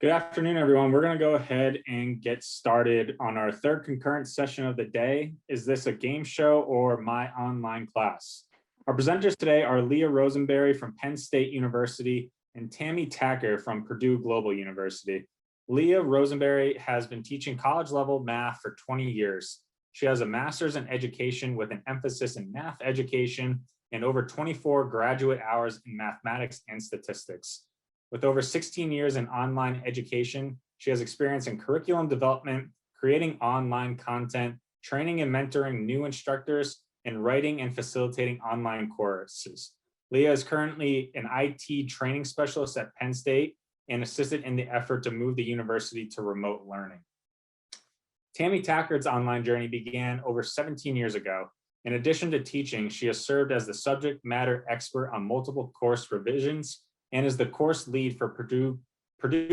Good afternoon, everyone. We're going to go ahead and get started on our third concurrent session of the day. Is this a game show or my online class? Our presenters today are Leah Rosenberry from Penn State University and Tammy Tacker from Purdue Global University. Leah Rosenberry has been teaching college-level math for 20 years. She has a master's in education with an emphasis in math education and over 24 graduate hours in mathematics and statistics. With over 16 years in online education, she has experience in curriculum development, creating online content, training and mentoring new instructors, and writing and facilitating online courses. Leah is currently an IT training specialist at Penn State and assisted in the effort to move the university to remote learning. Tammy Tacker's online journey began over 17 years ago. In addition to teaching, she has served as the subject matter expert on multiple course revisions and is the course lead for Purdue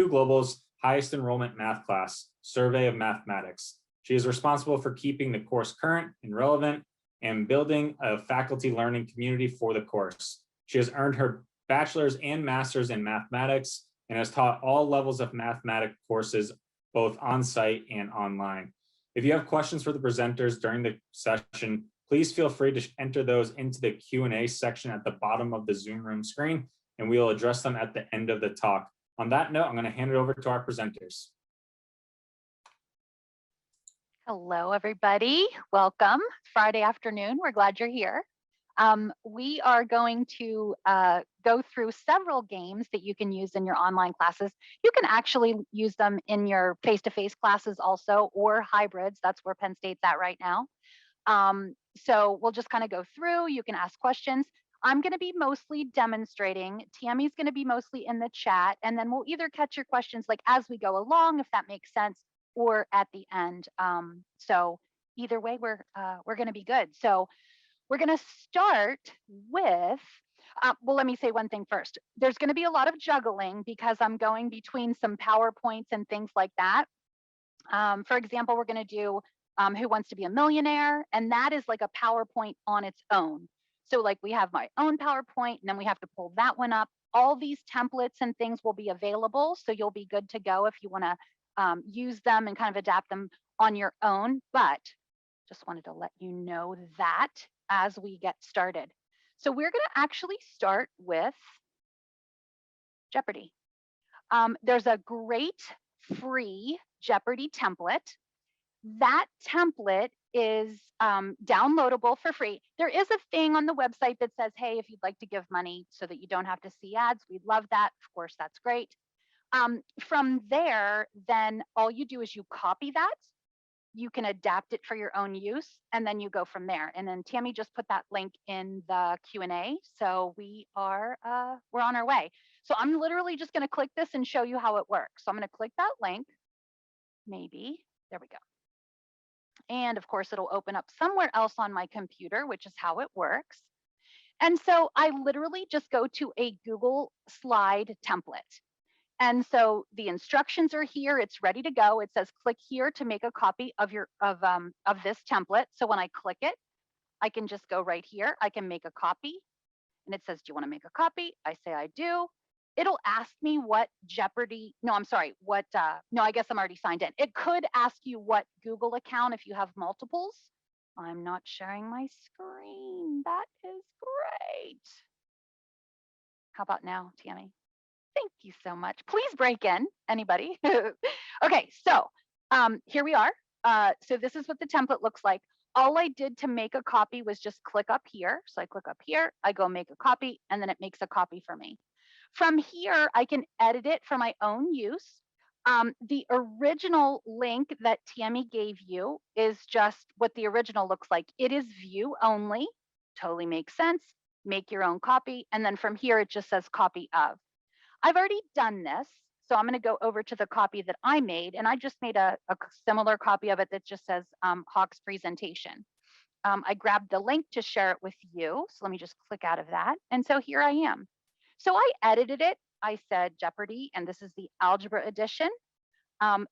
Global's highest enrollment math class, Survey of Mathematics. She is responsible for keeping the course current and relevant and building a faculty learning community for the course. She has earned her bachelor's and master's in mathematics and has taught all levels of mathematics courses, both on-site and online. If you have questions for the presenters during the session, please feel free to enter those into the Q&A section at the bottom of the Zoom room screen, and we will address them at the end of the talk. On that note, I'm going to hand it over to our presenters. Hello, everybody. Welcome. Friday afternoon. We're glad you're here. We are going to go through several games that you can use in your online classes. You can actually use them in your face-to-face classes also, or hybrids. That's where Penn State's at right now. So we'll just kind of go through. You can ask questions. I'm going to be mostly demonstrating. Tammy's going to be mostly in the chat, and then we'll either catch your questions like as we go along, if that makes sense, or at the end. So either way, we're going to be good. So we're going to start with, well, let me say one thing first. There's going to be a lot of juggling because I'm going between some PowerPoints and things like that. For example, we're going to do Who Wants to Be a Millionaire? And that is like a PowerPoint on its own. So like we have my own PowerPoint, and then we have to pull that one up. All these templates and things will be available, so you'll be good to go if you want to use them and kind of adapt them on your own. But just wanted to let you know that as we get started. So we're going to actually start with Jeopardy. There's a great free Jeopardy template. That template is downloadable for free. There is a thing on the website that says, hey, if you'd like to give money so that you don't have to see ads, we'd love that. Of course, that's great. From there, then all you do is you copy that. You can adapt it for your own use, and then you go from there. And then Tammy just put that link in the Q&A. So we're on our way. So I'm literally just going to click this and show you how it works. So I'm going to click that link. Maybe. There we go. And of course, it'll open up somewhere else on my computer, which is how it works. And so I literally just go to a Google slide template. And so the instructions are here. It's ready to go. It says click here to make a copy of this template. So when I click it, I can just go right here. I can make a copy. And it says, do you want to make a copy? I say I do. It'll ask me what Jeopardy, no, I'm sorry, no, I guess I'm already signed in. It could ask you what Google account if you have multiples. I'm not sharing my screen. That is great. How about now, Tammy? Thank you so much. Please break in, anybody. Okay, so here we are. So this is what the template looks like. All I did to make a copy was just click up here. So I click up here, I go make a copy, and then it makes a copy for me. From here, I can edit it for my own use. The original link that Tammy gave you is just what the original looks like. It is view only, totally makes sense. Make your own copy. And then from here, it just says copy of. I've already done this. So I'm going to go over to the copy that I made. And I just made a similar copy of it that just says Hawk's presentation. I grabbed the link to share it with you. So let me just click out of that. And so here I am. So I edited it. I said Jeopardy, and this is the algebra edition.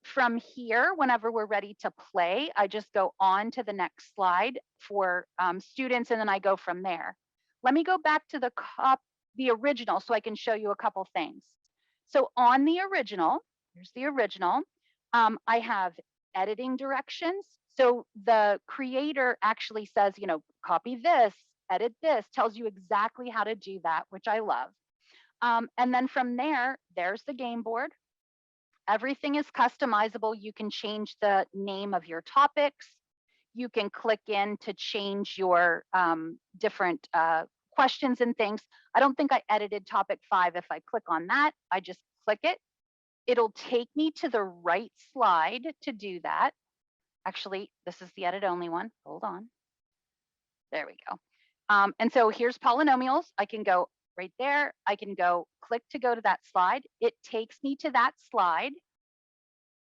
From here, whenever we're ready to play, I just go on to the next slide for students, and then I go from there. Let me go back to the original so I can show you a couple things. So on the original, Here's the original. I have editing directions. So the creator actually says, copy this, edit this, tells you exactly how to do that, which I love. And then from there, there's the game board. Everything is customizable. You can change the name of your topics. You can click in to change your different questions and things. I don't think I edited topic 5. If I click on that, I just click it. It'll take me to the right slide to do that. Actually, this is the edit only one. Hold on. There we go. And so here's polynomials. I can go right there. I can go click to go to that slide. It takes me to that slide.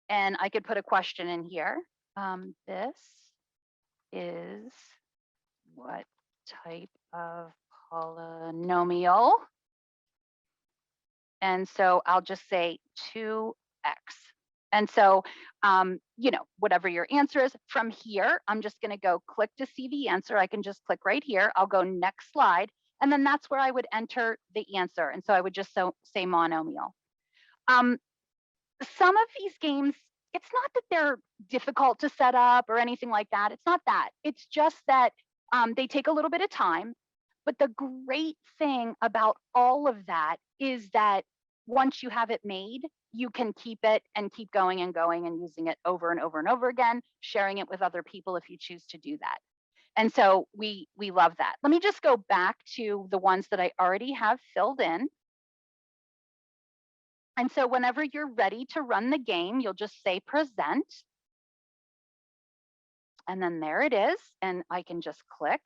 And I could put a question in here. This is what type of polynomial? And so I'll just say 2x. And so, whatever your answer is from here, I'm just going to go click to see the answer. I can just click right here. I'll go next slide. And then that's where I would enter the answer. And so I would just say monomial. Some of these games, it's not that they're difficult to set up or anything like that. It's not that. It's just that they take a little bit of time. But the great thing about all of that is that once you have it made, you can keep it and keep going and going and using it over and over and over again, sharing it with other people if you choose to do that. And so we love that. Let me just go back to the ones that I already have filled in. And so whenever you're ready to run the game, you'll just say present. And then there it is. And I can just click.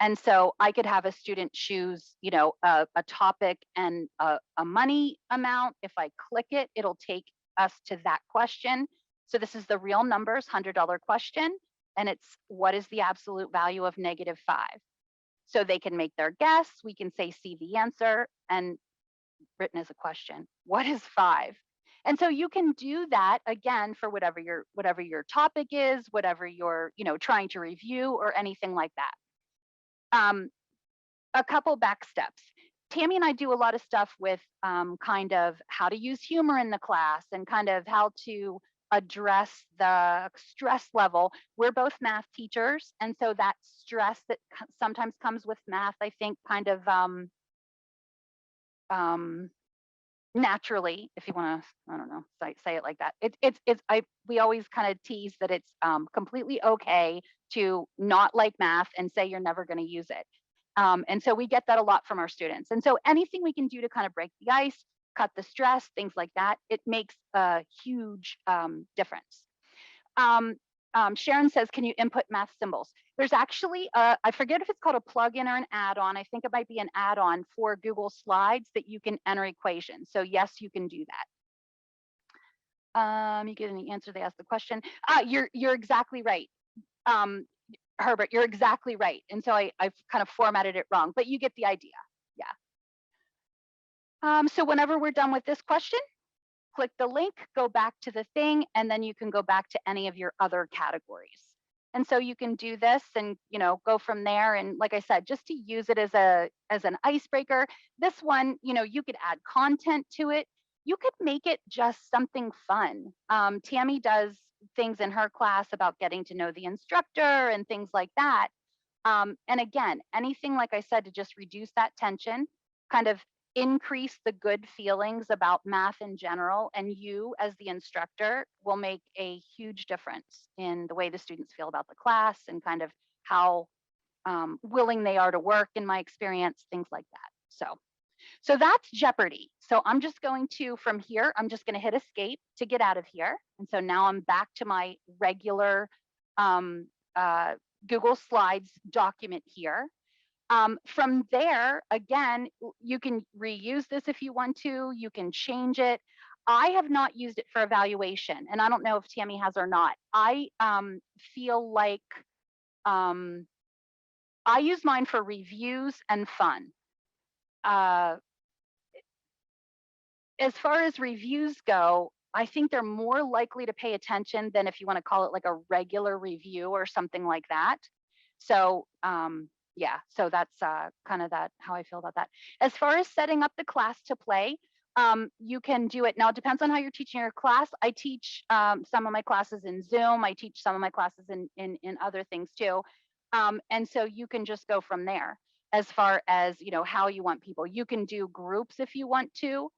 And so I could have a student choose, a topic and a money amount. If I click it, it'll take us to that question. So this is the real numbers, $100 question. And it's what is the absolute value of -5? So they can make their guess. We can say, see the answer, and written as a question, what is 5? And so you can do that again for whatever your topic is, whatever you're, trying to review or anything like that. A couple back steps. Tammy and I do a lot of stuff with kind of how to use humor in the class and kind of how to address the stress level. We're both math teachers. And so that stress that sometimes comes with math, I think kind of naturally, if you want to, I don't know, say it like that. We always kind of tease that it's completely okay to not like math and say you're never going to use it. And so we get that a lot from our students. And so anything we can do to kind of break the ice, cut the stress, things like that, it makes a huge difference. Sharon says, can you input math symbols? There's actually, I forget if it's called a plugin or an add-on. I think it might be an add-on for Google Slides that you can enter equations. So yes, you can do that. You get any answer, they ask the question. You're exactly right. Herbert, you're exactly right. And so I've kind of formatted it wrong, but you get the idea. Yeah. So whenever we're done with this question, click the link, go back to the thing, and then you can go back to any of your other categories. And so you can do this and, go from there. And like I said, just to use it as an icebreaker, this one, you could add content to it. You could make it just something fun. Tammy does things in her class about getting to know the instructor and things like that. And again, anything, like I said, to just reduce that tension, kind of increase the good feelings about math in general, and you as the instructor will make a huge difference in the way the students feel about the class and kind of how willing they are to work, in my experience, things like that. So that's Jeopardy. So I'm just going to, from here, I'm just going to hit escape to get out of here. And so now I'm back to my regular Google Slides document here. From there, again, you can reuse this if you want to, you can change it. I have not used it for evaluation, and I don't know if Tammy has or not. I feel like I use mine for reviews and fun. As far as reviews go, I think they're more likely to pay attention than if you want to call it like a regular review or something like that. So yeah, so that's kind of how I feel about that. As far as setting up the class to play, You can do it now. It depends on how you're teaching your class. I teach some of my classes in Zoom. I teach some of my classes in other things too. And so you can just go from there as far as, you know, how you want people. You can do groups if you want to.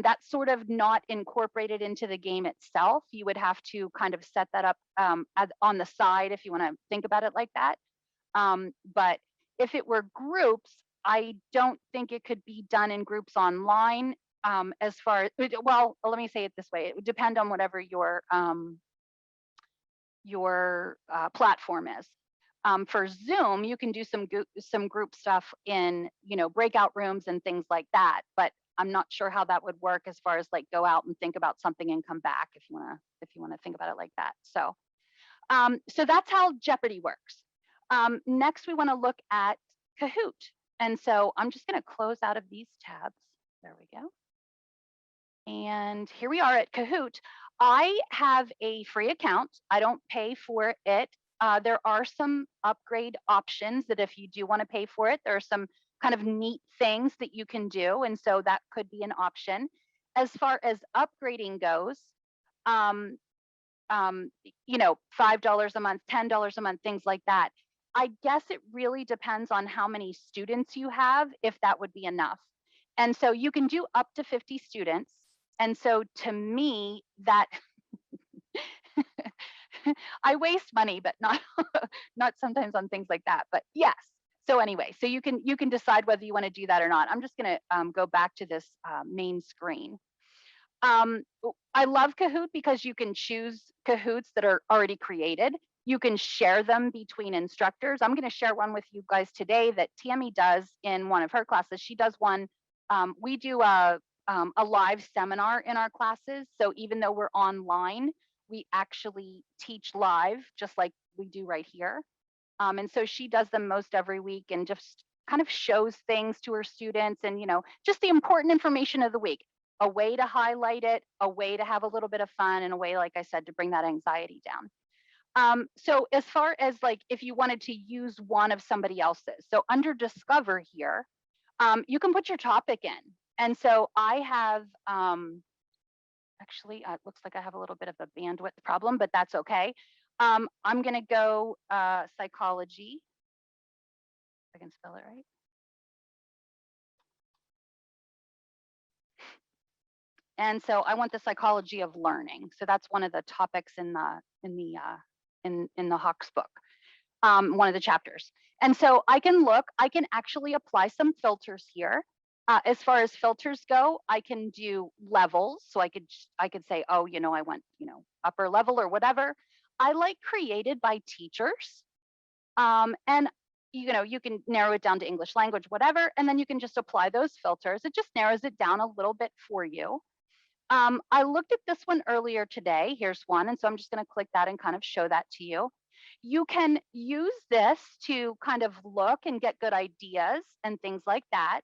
That's sort of not incorporated into the game itself. You would have to kind of set that up on the side if you want to think about it like that. But if it were groups, I don't think it could be done in groups online. As far as, well, let me say it this way: it would depend on whatever your platform is. For Zoom, you can do some group stuff in, you know, breakout rooms and things like that. But I'm not sure how that would work as far as like go out and think about something and come back if you want to think about it like that. So so that's how Jeopardy works. Next, we want to look at Kahoot. And so I'm just going to close out of these tabs. There we go. And here we are at Kahoot. I have a free account. I don't pay for it. There are some upgrade options that if you do want to pay for it, there are some kind of neat things that you can do. And so that could be an option. As far as upgrading goes, you know, $5 a month, $10 a month, things like that. I guess it really depends on how many students you have, if that would be enough. And so you can do up to 50 students. And so to me, that I waste money, but not not sometimes on things like that. But yes. So anyway, so you can decide whether you want to do that or not. I'm just going to go back to this main screen. I love Kahoot because you can choose Kahoots that are already created. You can share them between instructors. I'm going to share one with you guys today that Tammy does in one of her classes. She does one. We do a live seminar in our classes. So even though we're online, we actually teach live, just like we do right here. And so she does them most every week and just kind of shows things to her students and, you know, just the important information of the week. A way to highlight it, a way to have a little bit of fun, and a way, like I said, to bring that anxiety down. So as far as like if you wanted to use one of somebody else's, so under Discover here, you can put your topic in. And so I have, actually, it looks like I have a little bit of a bandwidth problem, but that's okay. I'm going to go psychology. If I can spell it right. And so I want the psychology of learning. So that's one of the topics in the Hawk's book, one of the chapters. And so I can actually apply some filters here. As far as filters go, I can do levels. So I could say, oh, you know, I want, you know, upper level or whatever. I like created by teachers. And you know, you can narrow it down to English language, whatever, and then you can just apply those filters. It just narrows it down a little bit for you. I looked at this one earlier today. Here's one. And so I'm just going to click that and kind of show that to you. You can use this to kind of look and get good ideas and things like that.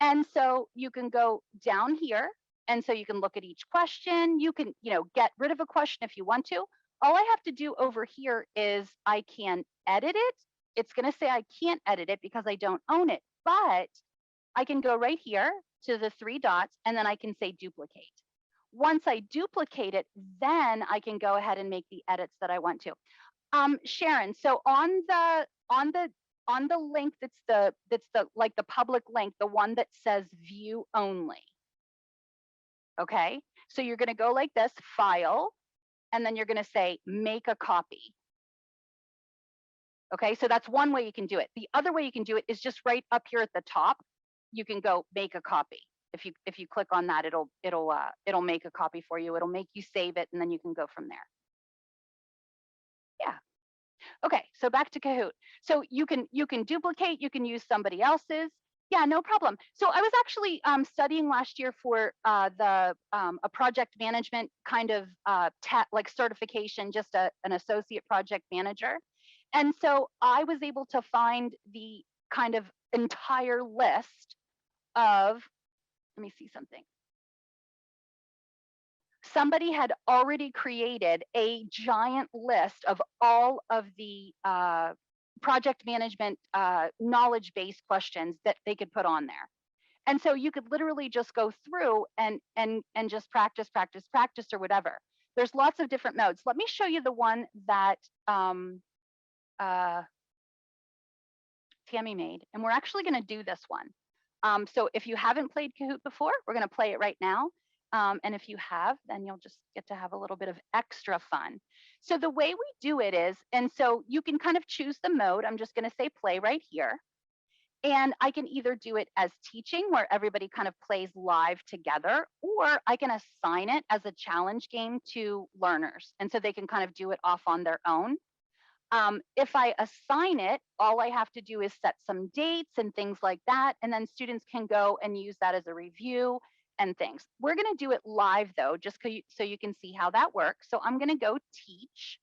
And so you can go down here. And so you can look at each question. You can, you know, get rid of a question if you want to. All I have to do over here is I can edit it. It's going to say I can't edit it because I don't own it, but I can go right here to the 3 dots and then I can say duplicate. Once I duplicate it, then I can go ahead and make the edits that I want to. Sharon, so on the link that's the like the public link, the one that says view only. Okay, so you're going to go like this, file, and then you're going to say make a copy. Okay, so that's one way you can do it. The other way you can do it is just right up here at the top. You can go make a copy. If you click on that, it'll make a copy for you. It'll make you save it, and then you can go from there. Yeah. Okay, so back to Kahoot. So you can duplicate. You can use somebody else's. Yeah, no problem. So I was actually studying last year for a project management kind of like certification, just an associate project manager. And so I was able to find the kind of entire list of, let me see something. Somebody had already created a giant list of all of the project management knowledge-based questions that they could put on there. And so you could literally just go through and just practice or whatever. There's lots of different modes. Let me show you the one that Tammy made, and we're actually going to do this one. So if you haven't played Kahoot before, we're going to play it right now. And if you have, then you'll just get to have a little bit of extra fun. So the way we do it is, and so you can kind of choose the mode. I'm just going to say play right here. And I can either do it as teaching, where everybody kind of plays live together, or I can assign it as a challenge game to learners. And so they can kind of do it off on their own. If I assign it, all I have to do is set some dates and things like that. And then students can go and use that as a review and things. We're going to do it live, though, just so you can see how that works. So I'm going to go teach.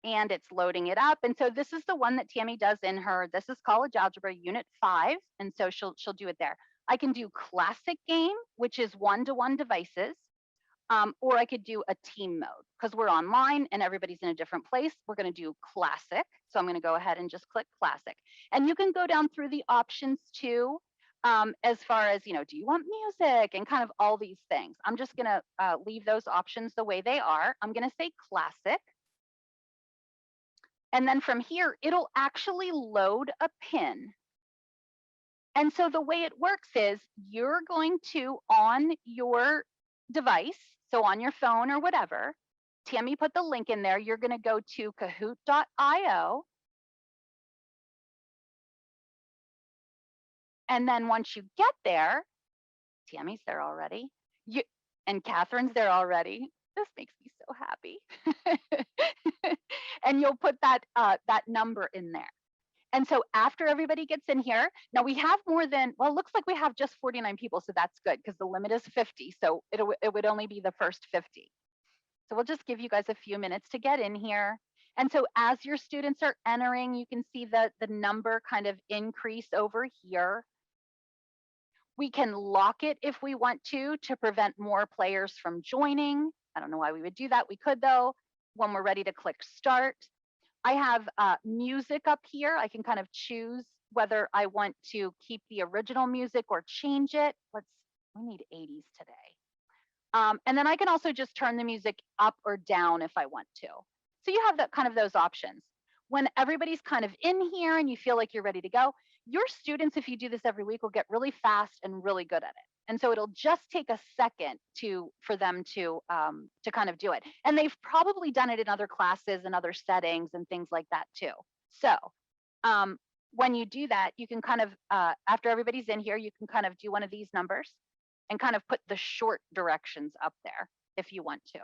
And it's loading it up. And so this is the one that Tammy does in her, this is College Algebra Unit 5. And so she'll do it there. I can do classic game, which is one-to-one devices. Or I could do a team mode, because we're online and everybody's in a different place. We're going to do classic. So I'm going to go ahead and just click classic. And you can go down through the options too, as far as, do you want music and kind of all these things. I'm just going to leave those options the way they are. I'm going to say classic. And then from here, it'll actually load a pin. And so the way it works is you're going to, on your device, so on your phone or whatever, Tammy put the link in there, you're going to go to kahoot.io. And then once you get there, Tammy's there already, and Catherine's there already. This makes me so happy. And you'll put that number in there. And so after everybody gets in here, now we have more than, well, it looks like we have just 49 people, so that's good because the limit is 50. So it would only be the first 50. So we'll just give you guys a few minutes to get in here. And so as your students are entering, you can see the number kind of increase over here. We can lock it if we want to prevent more players from joining. I don't know why we would do that. We could, though, when we're ready to click start. I have music up here. I can kind of choose whether I want to keep the original music or change it. We need 80s today. And then I can also just turn the music up or down if I want to. So you have that kind of those options. When everybody's kind of in here and you feel like you're ready to go, your students, if you do this every week, will get really fast and really good at it. And so it'll just take a second for them to kind of do it. And they've probably done it in other classes and other settings and things like that too. So when you do that, you can kind of, after everybody's in here, you can kind of do one of these numbers and kind of put the short directions up there if you want to.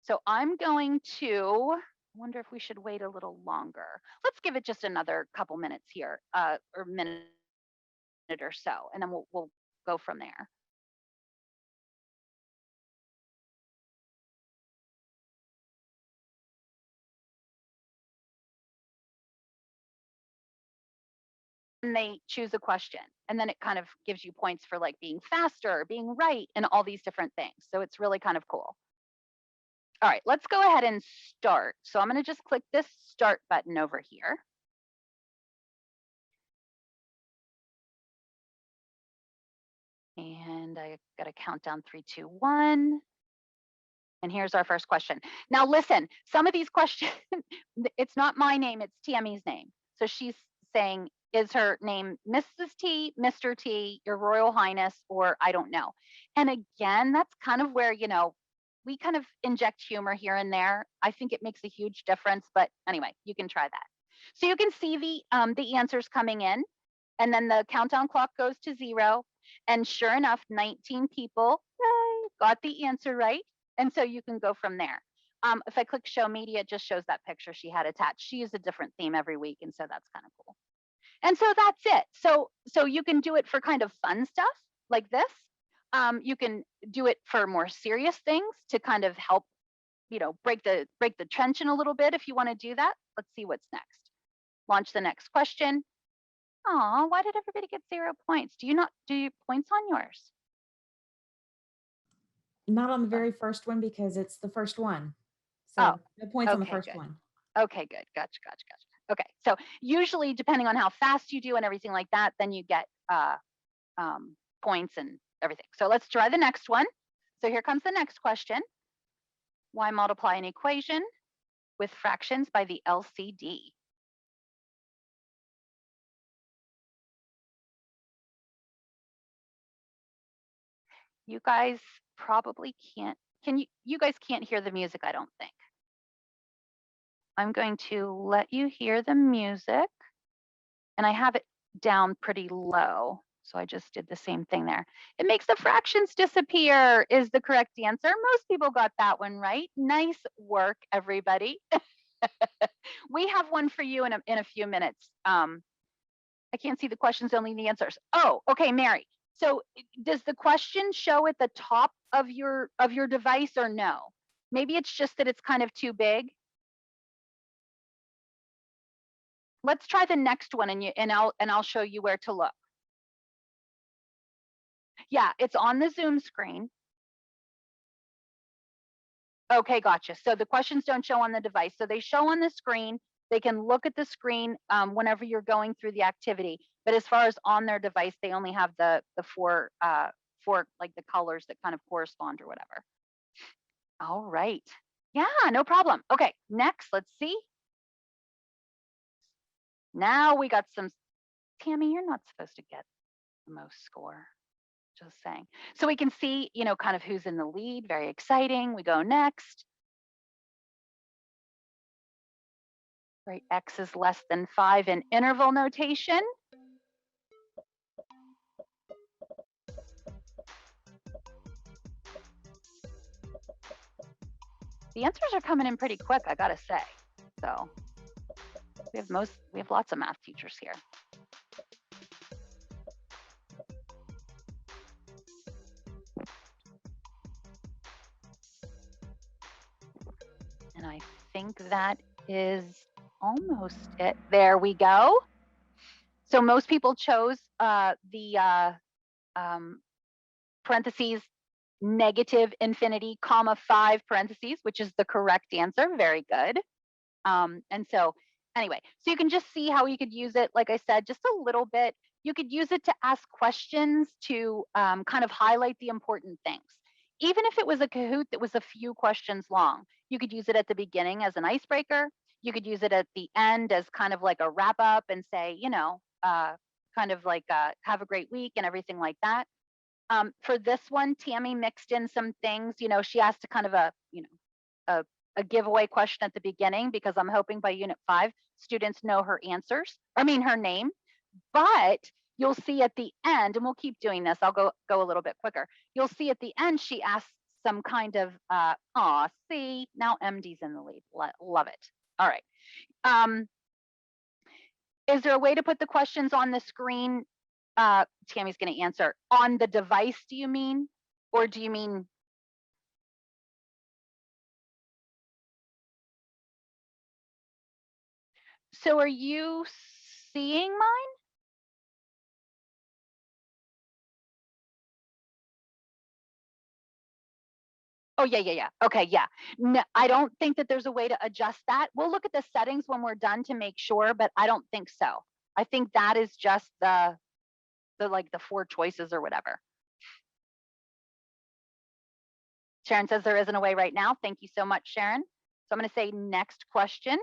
So I'm going to, I wonder if we should wait a little longer. Let's give it just another couple minutes here, or minute or so, and then we'll go from there. And they choose a question, and then it kind of gives you points for like being faster, being right, and all these different things. So it's really kind of cool. All right, let's go ahead and start. So I'm going to just click this start button over here. And I got to count down 3, 2, 1. And here's our first question. Now listen, some of these questions, it's not my name, it's Tammy's name. So she's saying, is her name Mrs. T, Mr. T, Your Royal Highness, or I don't know. And again, that's kind of where, we kind of inject humor here and there. I think it makes a huge difference, but anyway, you can try that. So you can see the answers coming in, and then the countdown clock goes to 0. And sure enough, 19 people got the answer right. And so you can go from there. If I click show media, it just shows that picture she had attached. She used a different theme every week, and so that's kind of cool. And so that's it. So you can do it for kind of fun stuff like this. You can do it for more serious things to kind of help, break the tension a little bit if you want to do that. Let's see what's next. Launch the next question. Oh, why did everybody get 0 points? Do you points on yours? Not on the very first one because it's the first one. So no points on the first one. Okay, good. Gotcha. Okay, so usually depending on how fast you do and everything like that, then you get points and everything. So let's try the next one. So here comes the next question. Why multiply an equation with fractions by the LCD? You guys probably can't, you guys can't hear the music, I don't think. I'm going to let you hear the music, and I have it down pretty low. So I just did the same thing there. It makes the fractions disappear is the correct answer. Most people got that one right. Nice work, everybody. We have one for you in a few minutes. I can't see the questions, only the answers. Oh, okay, Mary. So does the question show at the top of your device or no? Maybe it's just that it's kind of too big. Let's try the next one and I'll show you where to look. Yeah, it's on the Zoom screen. Okay, gotcha. So the questions don't show on the device. So they show on the screen. They can look at the screen whenever you're going through the activity. But as far as on their device, they only have the four like the colors that kind of correspond or whatever. All right. Yeah, no problem. Okay, next, let's see. Now we got some. Tammy, you're not supposed to get the most score. Just saying. So we can see, you know, kind of who's in the lead. Very exciting. We go next. Right, X is less than 5 in interval notation. The answers are coming in pretty quick, I gotta say. So we have lots of math teachers here. And I think that is almost it. There we go. So most people chose the parentheses negative infinity comma 5 parentheses, which is the correct answer. Very good. And so anyway, so you can just see how you could use it. Like I said, just a little bit. You could use it to ask questions to kind of highlight the important things. Even if it was a Kahoot that was a few questions long, you could use it at the beginning as an icebreaker. You could use it at the end as kind of like a wrap up and say, you know, kind of like have a great week and everything like that. For this one, Tammy mixed in some things. You know, she asked a kind of a, you know, a giveaway question at the beginning because I'm hoping by Unit 5 students know her answers. I mean her name. But you'll see at the end, and we'll keep doing this. I'll go a little bit quicker. You'll see at the end she asks some kind of see, now MD's in the lead. Love it. All right. Is there a way to put the questions on the screen? Tammy's going to answer. On the device, do you mean? Or do you mean? So are you seeing mine? Oh, yeah. Okay, yeah. No, I don't think that there's a way to adjust that. We'll look at the settings when we're done to make sure, but I don't think so. I think that is just the like the 4 choices or whatever. Sharon says there isn't a way right now. Thank you so much, Sharon. So I'm going to say next question.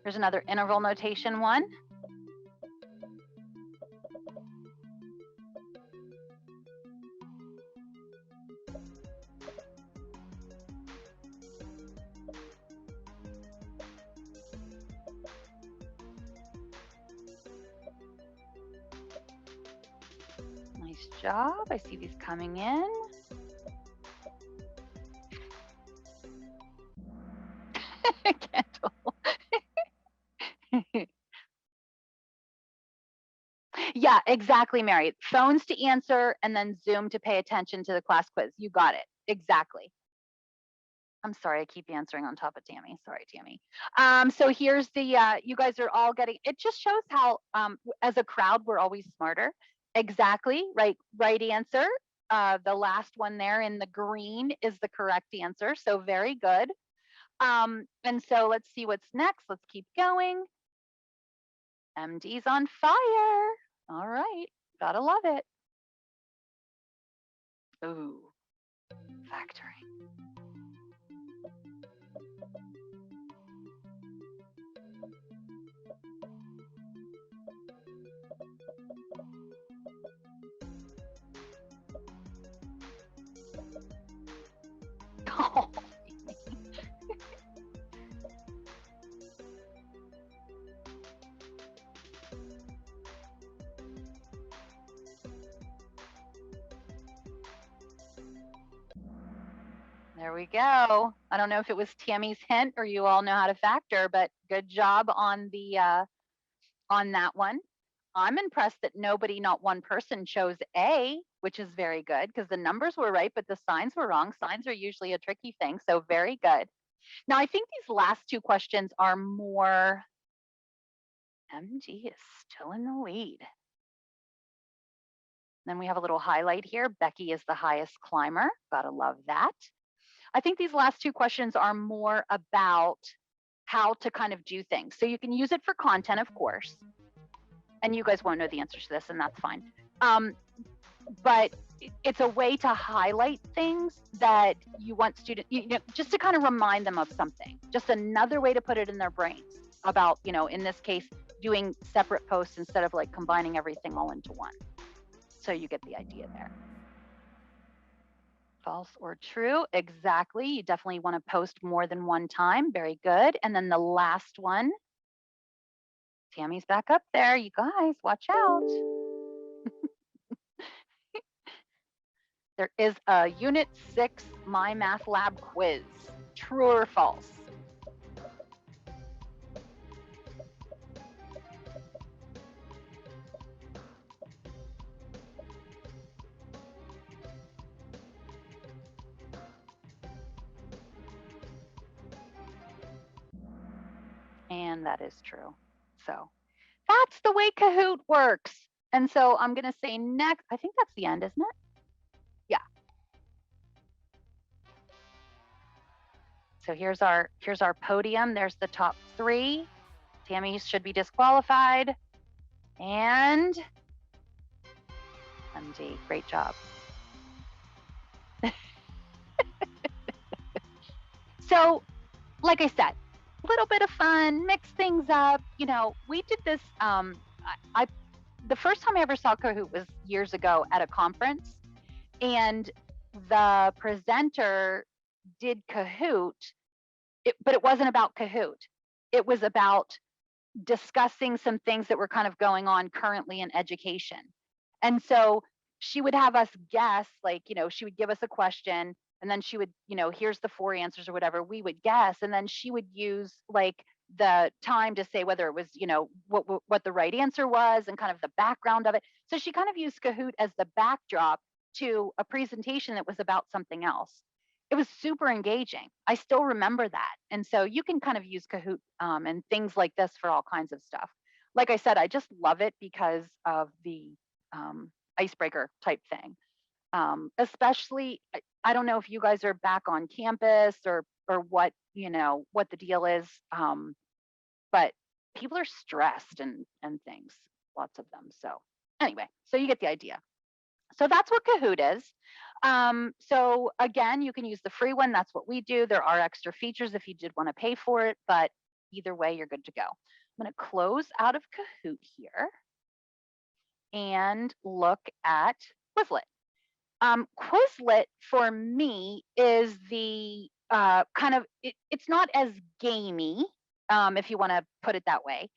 Here's another interval notation one. Nice job. I see these coming in. Kendall. Yeah, exactly, Mary. Phones to answer and then Zoom to pay attention to the class quiz. You got it. Exactly. I'm sorry, I keep answering on top of Tammy. Sorry, Tammy. So here's the, you guys are all getting, it just shows how, as a crowd, we're always smarter. Exactly, right answer. the last one there in the green is the correct answer. So very good. And so let's see what's next. Let's keep going. MD's on fire. All right, gotta love it. Ooh, factoring. Oh. There we go. I don't know if it was Tammy's hint or you all know how to factor, but good job on the on that one. I'm impressed that nobody, not one person, chose A, which is very good because the numbers were right, but the signs were wrong. Signs are usually a tricky thing, so very good. Now, I think these last two questions are more, MG is still in the lead. Then we have a little highlight here. Becky is the highest climber. Gotta love that. I think these last two questions are more about how to kind of do things. So you can use it for content, of course. And you guys won't know the answers to this, and that's fine. But it's a way to highlight things that you want students, just to kind of remind them of something. Just another way to put it in their brains about, in this case, doing separate posts instead of like combining everything all into one. So you get the idea there. False or true, exactly. You definitely want to post more than one time. Very good. And then the last one, Tammy's back up there. You guys, watch out. There is a Unit 6 My Math Lab quiz. True or false? And that is true. So that's the way Kahoot works. And so I'm going to say next. I think that's the end, isn't it? Yeah. So here's our podium. There's the top three. Tammy should be disqualified. And MD, great job. So, like I said, a little bit of fun, mix things up. We did this. The first time I ever saw Kahoot was years ago at a conference, and the presenter did Kahoot, but it wasn't about Kahoot. It was about discussing some things that were kind of going on currently in education. And so she would have us guess, like, she would give us a question, and then she would, here's the 4 answers or whatever, we would guess, and then she would use like the time to say whether it was, what the right answer was and kind of the background of it. So she kind of used Kahoot as the backdrop to a presentation that was about something else. It was super engaging. I still remember that. And so you can kind of use Kahoot and things like this for all kinds of stuff. Like I said, I just love it because of the icebreaker type thing. Especially, I don't know if you guys are back on campus or what, what the deal is. But people are stressed and things, lots of them. So anyway, so you get the idea. So that's what Kahoot is. So again, you can use the free one. That's what we do. There are extra features if you did want to pay for it, but either way, you're good to go. I'm going to close out of Kahoot here and look at Quizlet. Quizlet for me is the kind of, it's not as gamey, if you want to put it that way.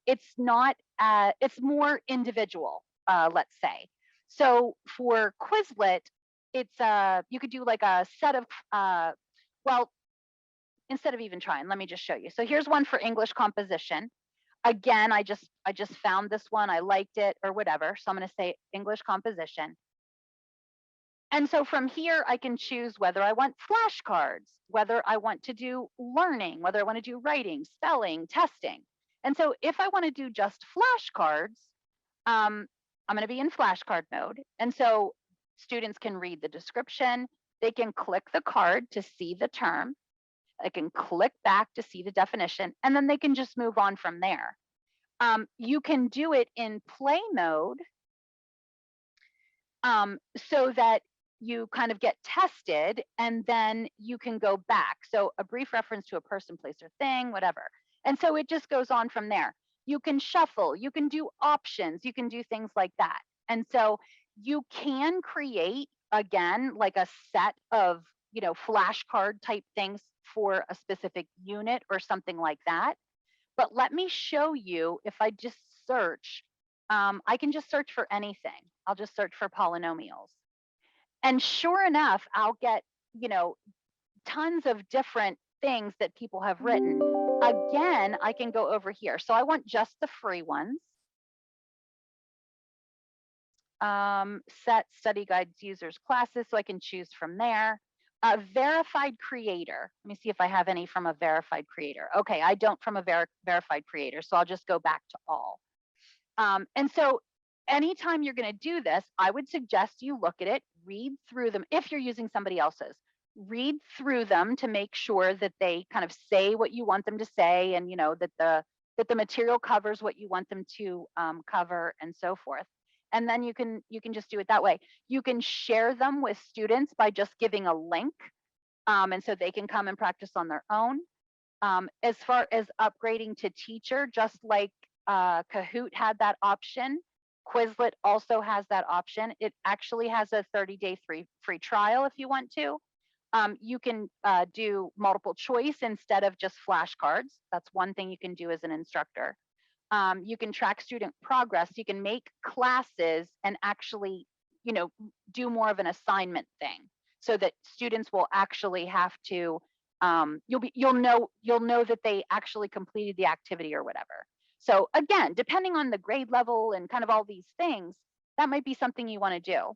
It's not, it's more individual, let's say. So for Quizlet, it's you could do like a set of, well, instead of even trying, let me just show you. So here's one for English composition. Again, I just found this one, I liked it or whatever. So I'm going to say English composition. And so from here, I can choose whether I want flashcards, whether I want to do learning, whether I want to do writing, spelling, testing. And so if I want to do just flashcards, I'm going to be in flashcard mode. And so Students can read the description. They can click the card to see the term. They can click back to see the definition, and then they can just move on from there. You can do it in play mode so that you kind of get tested and then you can go back. So a brief reference to a person, place, or thing, whatever. And so it just goes on from there. You can shuffle, you can do options, you can do things like that. And so you can create, again, like a set of, flashcard type things for a specific unit or something like that. But let me show you, if I just search, I can just search for anything. I'll just search for polynomials. And sure enough, I'll get, tons of different things that people have written. Again, I can go over here. So I want just the free ones. Set study guides, users, classes, so I can choose from there. A verified creator. Let me see if I have any from a verified creator. Okay, I don't from a verified creator, so I'll just go back to all. And so anytime you're going to do this, I would suggest you look at it, read through them. If you're using somebody else's, read through them to make sure that they kind of say what you want them to say, and that the material covers what you want them to cover, and so forth. And then you can just do it that way. You can share them with students by just giving a link, and so they can come and practice on their own. As far as upgrading to teacher, just like Kahoot had that option, Quizlet also has that option. It actually has a 30-day free trial if you want to. You can do multiple choice instead of just flashcards. That's one thing you can do as an instructor. You can track student progress. You can make classes and actually, do more of an assignment thing, so that students will actually have to. You'll know that they actually completed the activity or whatever. So again, depending on the grade level and kind of all these things, that might be something you want to do.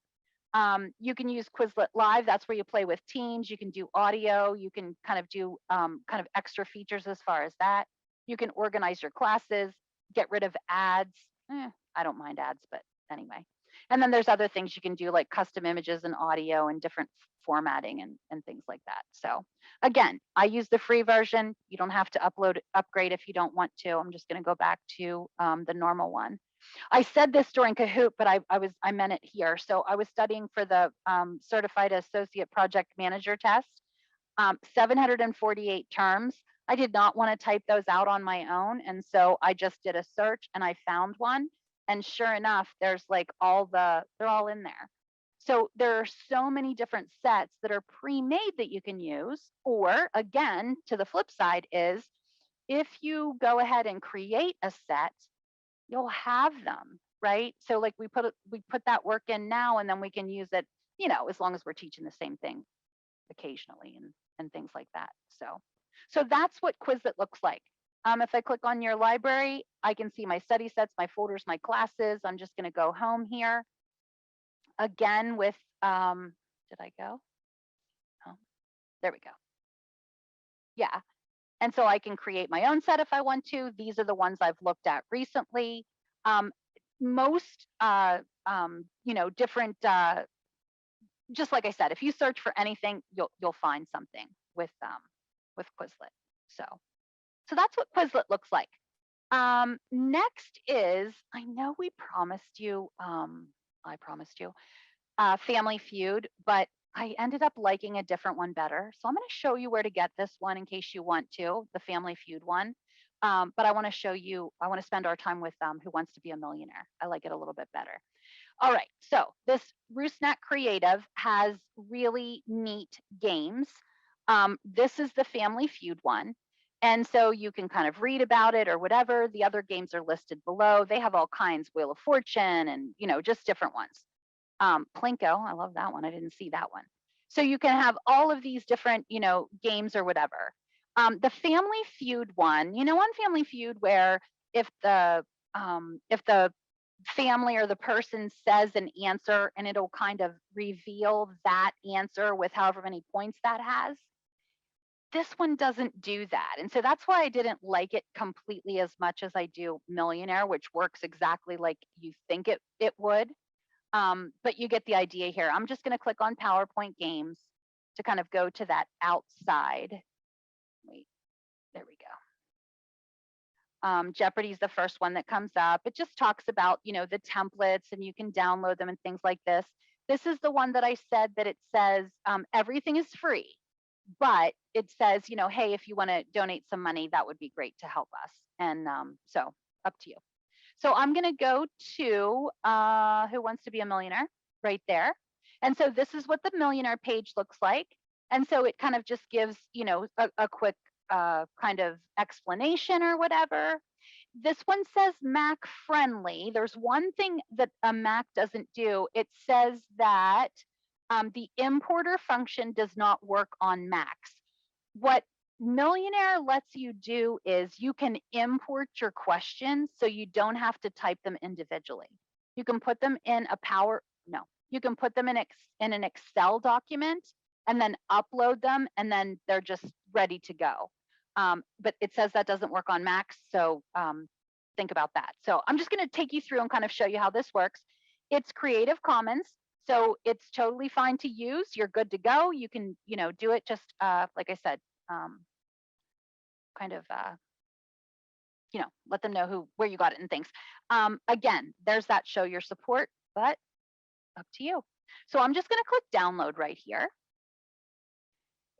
You can use Quizlet Live. That's where you play with teams. You can do audio. You can kind of do kind of extra features as far as that. You can organize your classes, get rid of ads. I don't mind ads, but anyway. And then there's other things you can do, like custom images and audio and different formatting and things like that. So again, I use the free version. You don't have to upgrade if you don't want to. I'm just going to go back to the normal one. I said this during Kahoot, but I meant it here. So I was studying for the Certified Associate Project Manager test, 748 terms. I did not want to type those out on my own. And so I just did a search and I found one. And sure enough, there's like they're all in there. So there are so many different sets that are pre-made that you can use. Or again, to the flip side is, if you go ahead and create a set, you'll have them, right? So like we put that work in now, and then we can use it, as long as we're teaching the same thing occasionally and things like that. So that's what Quizlet looks like. If I click on your library, I can see my study sets, my folders, my classes. I'm just going to go home here. Again with, did I go? Oh, there we go. Yeah. And so I can create my own set if I want to. These are the ones I've looked at recently. Most, different, just like I said, if you search for anything, you'll find something with Quizlet. So that's what Quizlet looks like. Next is, I know we promised you, Family Feud, but I ended up liking a different one better. So I'm going to show you where to get this one in case you want to, the Family Feud one. But I want to show you, I want to spend our time with Who Wants to Be a Millionaire. I like it a little bit better. All right, so this Roosnack Creative has really neat games. This is the Family Feud one. And so you can kind of read about it or whatever. The other games are listed below. They have all kinds, Wheel of Fortune and, just different ones. Plinko, I love that one. I didn't see that one. So you can have all of these different, games or whatever. The Family Feud one, on Family Feud, where if the family or the person says an answer and it'll kind of reveal that answer with however many points that has. This one doesn't do that. And so that's why I didn't like it completely as much as I do Millionaire, which works exactly like you think it would. But you get the idea here. I'm just going to click on PowerPoint Games to kind of go to that outside. Wait, there we go. Jeopardy is the first one that comes up. It just talks about, you know, the templates, and you can download them and things like this. This is the one that I said that it says everything is free, but it says, you know, hey, if you want to donate some money, that would be great to help us. And so up to you. So I'm going to go to Who Wants to Be a Millionaire right there. And so this is what the millionaire page looks like. And so it kind of just gives, you know, a quick kind of explanation or whatever. This one says Mac friendly. There's one thing that a Mac doesn't do. It says that the importer function does not work on Macs. What Millionaire lets you do is you can import your questions so you don't have to type them individually. You can put them in you can put them in an Excel document and then upload them, and then they're just ready to go. But it says that doesn't work on Macs, so think about that. So I'm just going to take you through and kind of show you how this works. It's Creative Commons, so it's totally fine to use. You're good to go. You can, you know, do it just like I said, kind of, you know, let them know where you got it and things. Again, there's that show your support, but up to you. So I'm just going to click download right here.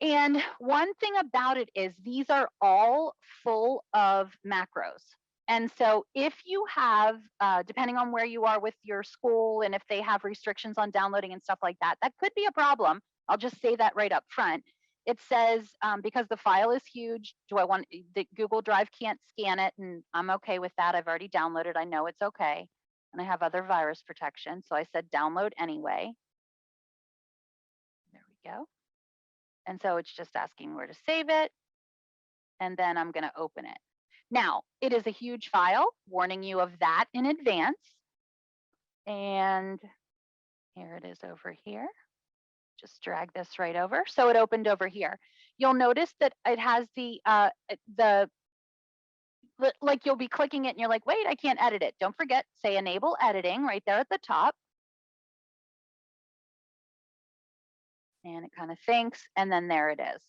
And one thing about it is these are all full of macros. And so if you have, depending on where you are with your school and if they have restrictions on downloading and stuff like that, that could be a problem. I'll just say that right up front. It says, because the file is huge, the Google Drive can't scan it, and I'm okay with that. I've already downloaded, I know it's okay. And I have other virus protection, so I said download anyway. There we go. And so it's just asking where to save it, and then I'm gonna open it. Now, it is a huge file, warning you of that in advance. And here it is over here. Just drag this right over. So it opened over here. You'll notice that it has like you'll be clicking it and you're like, wait, I can't edit it. Don't forget, say enable editing right there at the top. And it kind of thinks, and then there it is.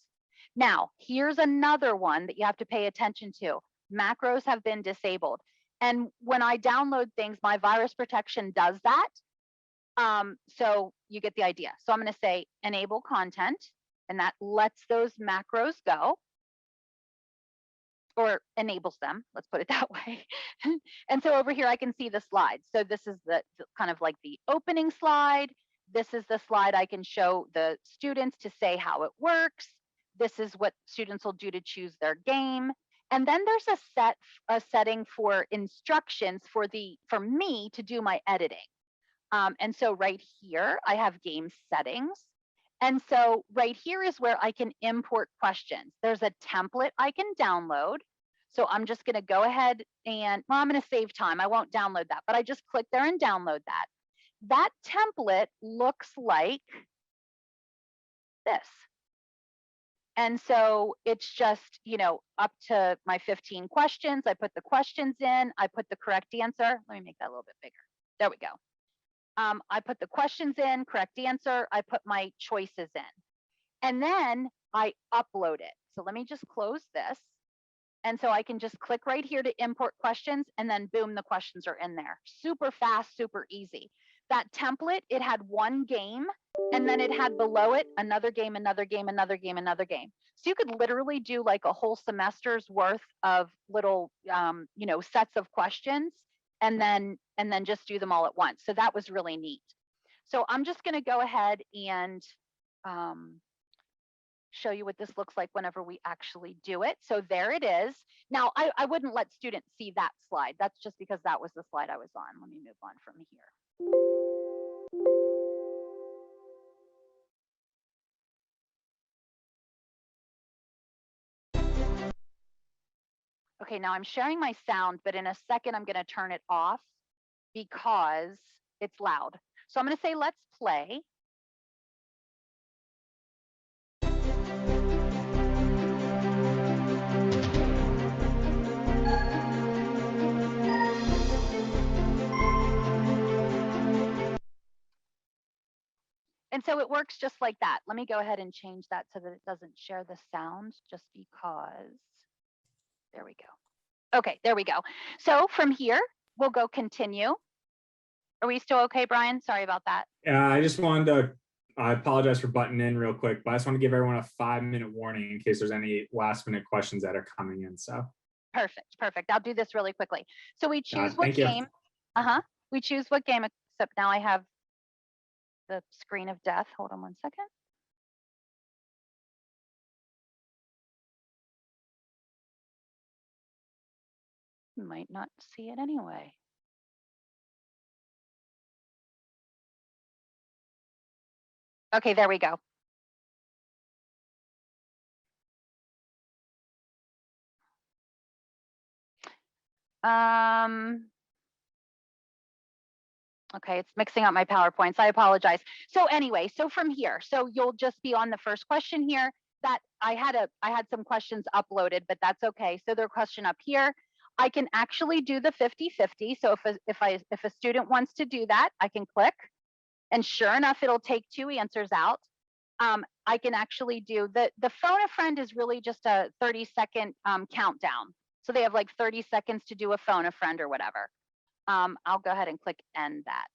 Now, here's another one that you have to pay attention to. Macros have been disabled. And when I download things, my virus protection does that. So you get the idea. So I'm going to say enable content, and that lets those macros go, or enables them. Let's put it that way. And so over here, I can see the slides. So this is the kind of like the opening slide. This is the slide I can show the students to say how it works. This is what students will do to choose their game. And then there's a setting for instructions for me to do my editing. And so right here, I have game settings. And so right here is where I can import questions. There's a template I can download. So I'm just going to go ahead and, well, I'm going to save time. I won't download that, but I just click there and download that. That template looks like this. And so it's just, you know, up to my 15 questions. I put the questions in, I put the correct answer. Let me make that a little bit bigger. There we go. I put the questions in, correct answer. I put my choices in. And then I upload it. So let me just close this. And so I can just click right here to import questions, and then boom, the questions are in there. Super fast, super easy. That template, it had one game, and then it had below it another game, another game, another game, another game. So you could literally do like a whole semester's worth of little, you know, sets of questions, and then just do them all at once. So that was really neat. So I'm just going to go ahead and show you what this looks like whenever we actually do it. So there it is. Now, I wouldn't let students see that slide. That's just because that was the slide I was on. Let me move on from here. Okay, now I'm sharing my sound, but in a second, I'm going to turn it off because it's loud. So I'm going to say, let's play. And so it works just like that. Let me go ahead and change that so that it doesn't share the sound, just because. There we go. Okay, there we go. So from here, we'll go continue. Are we still okay, Brian? Sorry about that. Yeah, I just wanted to, I apologize for butting in real quick, but I just want to give everyone a 5-minute warning in case there's any last minute questions that are coming in. So Perfect, perfect. I'll do this really quickly. So we choose what thank you. game. We choose what game, except now I have the screen of death. Hold on one second. You might not see it anyway. Okay, there we go. Okay, it's mixing up my PowerPoints. I apologize. So anyway, so from here, so you'll just be on the first question here. That I had some questions uploaded, but that's okay. So their question up here, I can actually do the 50-50. So if a student wants to do that, I can click, and sure enough, it'll take 2 answers out. I can actually do the phone a friend is really just a 30-second countdown. So they have like 30 seconds to do a phone a friend or whatever. I'll go ahead and click end that.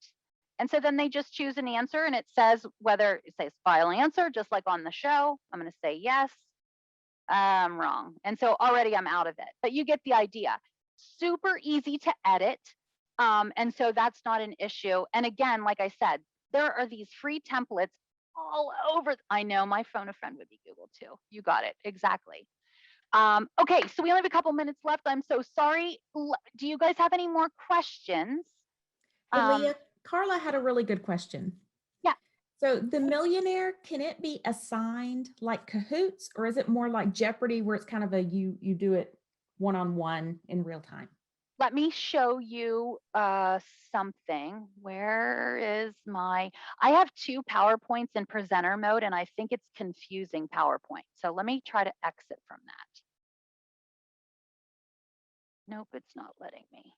And so then they just choose an answer, and it says whether it says file answer, just like on the show. I'm going to say yes. I'm wrong. And so already I'm out of it, but you get the idea. Super easy to edit. And so that's not an issue. And again, like I said, there are these free templates all over. I know my phone a friend would be Google too. You got it. Exactly. Okay, so we only have a couple minutes left. I'm so sorry. Do you guys have any more questions? Hey, Leah, Carla had a really good question. Yeah. So the millionaire, can it be assigned like Kahoots, or is it more like Jeopardy where it's kind of a you do it one-on-one in real time? Let me show you something. Where is I have 2 PowerPoints in presenter mode, and I think it's confusing PowerPoint. So let me try to exit from that. Nope, it's not letting me.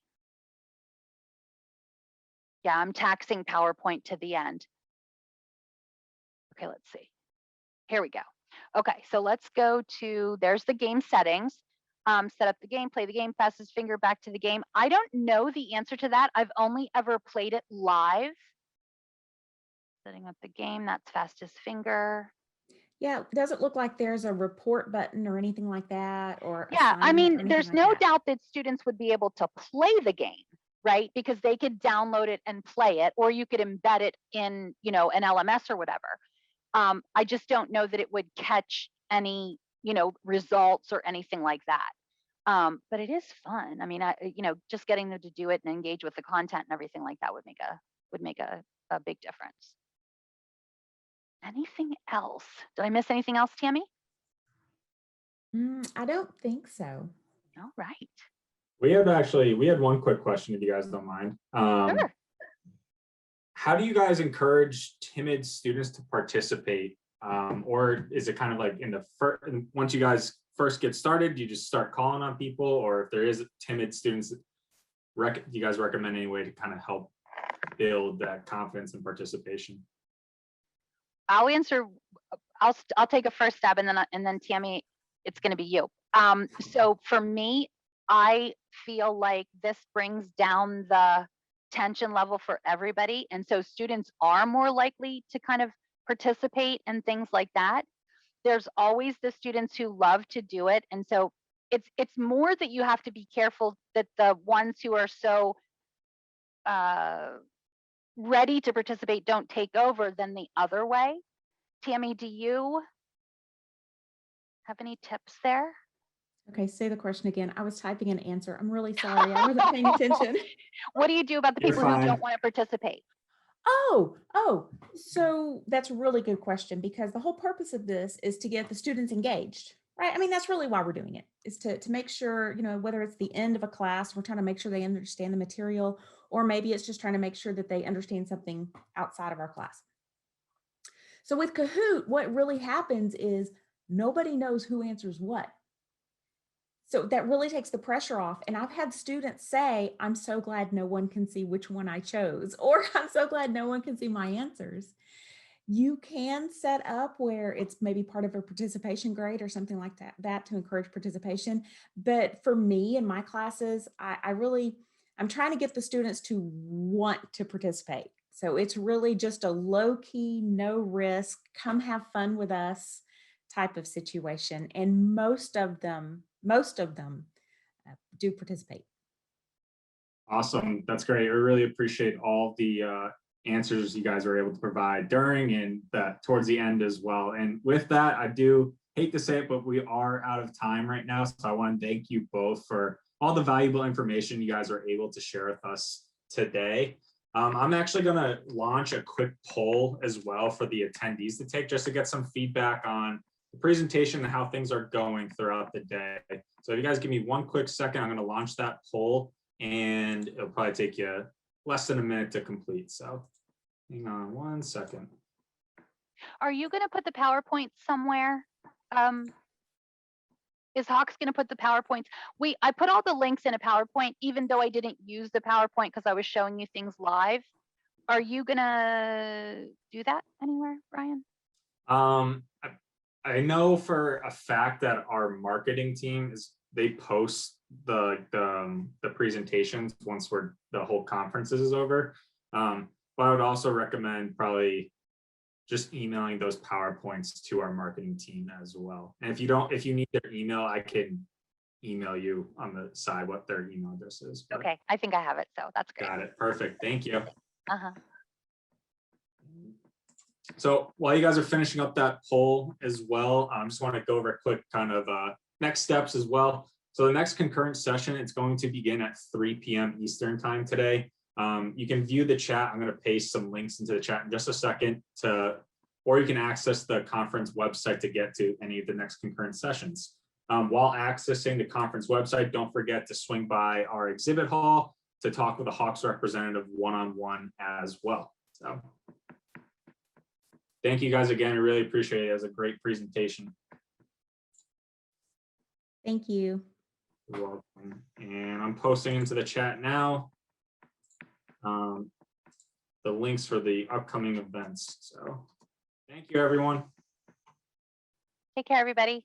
Yeah, I'm taxing PowerPoint to the end. Okay, let's see. Here we go. Okay, so let's go to, there's the game settings. Set up the game, play the game, fastest finger back to the game. I don't know the answer to that. I've only ever played it live. Setting up the game, that's fastest finger. Yeah, does it look like there's a report button or anything like that? Or yeah, I mean, there's like no that? doubt that students would be able to play the game, right? Because they could download it and play it, or you could embed it in, you know, an LMS or whatever. I just don't know that it would catch any, you know, results or anything like that. But it is fun. I mean, you know, just getting them to do it and engage with the content and everything like that would make a big difference. Anything else? Did I miss anything else, Tammy? I don't think so. All right. We had one quick question, if you guys don't mind. Sure. How do you guys encourage timid students to participate? Or is it kind of like in the first, once you guys first get started, you just start calling on people? Or if there is timid students, do you guys recommend any way to kind of help build that confidence and participation? I'll answer. I'll take a first stab, and then Tammy, it's going to be you. So for me, I feel like this brings down the tension level for everybody, and so students are more likely to kind of participate and things like that. There's always the students who love to do it, and so it's more that you have to be careful that the ones who are so ready to participate don't take over than the other way. Tammy, do you have any tips there? Okay, say the question again. I was typing an answer. I'm really sorry. I wasn't paying attention. What do you do about the people who don't want to participate? So that's a really good question, because the whole purpose of this is to get the students engaged, right? I mean, that's really why we're doing it, is to make sure, you know, whether it's the end of a class, we're trying to make sure they understand the material, or maybe it's just trying to make sure that they understand something outside of our class. So with Kahoot, what really happens is nobody knows who answers what. So that really takes the pressure off. And I've had students say, I'm so glad no one can see which one I chose, or I'm so glad no one can see my answers. You can set up where it's maybe part of a participation grade or something like that to encourage participation. But for me in my classes, I'm trying to get the students to want to participate. So it's really just a low key, no risk, come have fun with us type of situation. And most of them do participate. Awesome. That's great. I really appreciate all the answers you guys were able to provide during and towards the end as well. And with that, I do hate to say it, but we are out of time right now. So I want to thank you both for all the valuable information you guys are able to share with us today. I'm actually going to launch a quick poll as well for the attendees to take, just to get some feedback on the presentation and how things are going throughout the day. So if you guys give me one quick second, I'm going to launch that poll, and it'll probably take you less than a minute to complete. So hang on one second. Are you going to put the PowerPoint somewhere? Is Hawks going to put the PowerPoints? I put all the links in a PowerPoint, even though I didn't use the PowerPoint because I was showing you things live. Are you going to do that anywhere, Brian? I know for a fact that our marketing team they post the presentations once the whole conference is over. But I would also recommend probably just emailing those PowerPoints to our marketing team as well. And if you need their email, I can email you on the side what their email address is. But okay, I think I have it, so that's great. got it. Perfect. Thank you. Uh-huh. So while you guys are finishing up that poll as well, I just want to go over a quick kind of next steps as well. So the next concurrent session, it's going to begin at 3 p.m. Eastern time today. You can view the chat. I'm going to paste some links into the chat in just a second, or you can access the conference website to get to any of the next concurrent sessions. While accessing the conference website, don't forget to swing by our exhibit hall to talk with a Hawks representative one-on-one as well. So thank you guys again. I really appreciate it. It was a great presentation. Thank you. You're welcome. And I'm posting into the chat now the links for the upcoming events. So thank you, everyone. Take care, everybody.